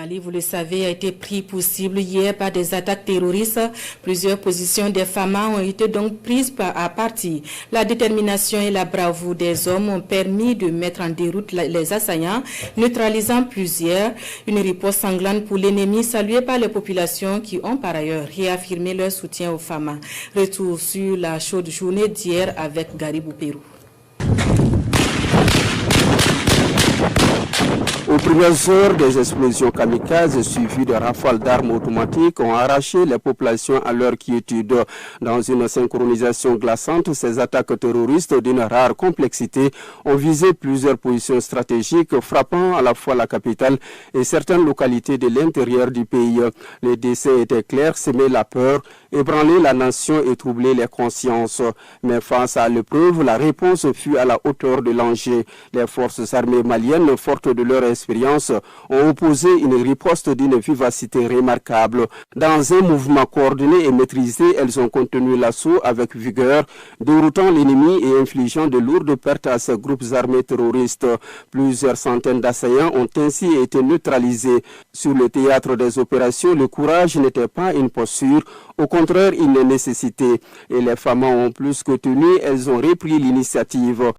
Mali, vous le savez, a été pris pour cible hier par des attaques terroristes. Plusieurs positions des FAMA ont été donc prises à partie. La détermination et la bravoure des hommes ont permis de mettre en déroute les assaillants, neutralisant plusieurs. Une riposte sanglante pour l'ennemi saluée par les populations qui ont par ailleurs réaffirmé leur soutien aux FAMA. Retour sur la chaude journée d'hier avec Garibou Pérou. Aux premières heures, des explosions kamikazes suivies de rafales d'armes automatiques ont arraché les populations à leur quiétude. Dans une synchronisation glaçante, ces attaques terroristes d'une rare complexité ont visé plusieurs positions stratégiques, frappant à la fois la capitale et certaines localités de l'intérieur du pays. Les décès étaient clairs, semaient la peur, ébranler la nation et troubler les consciences. Mais face à l'épreuve, la réponse fut à la hauteur de l'enjeu. Les forces armées maliennes, fortes de leur expérience, ont opposé une riposte d'une vivacité remarquable. Dans un mouvement coordonné et maîtrisé, elles ont contenu l'assaut avec vigueur, déroutant l'ennemi et infligeant de lourdes pertes à ces groupes armés terroristes. Plusieurs centaines d'assaillants ont ainsi été neutralisés. Sur le théâtre des opérations, le courage n'était pas une posture, au contraire une nécessité. Et les femmes ont plus que tenu, elles ont repris l'initiative.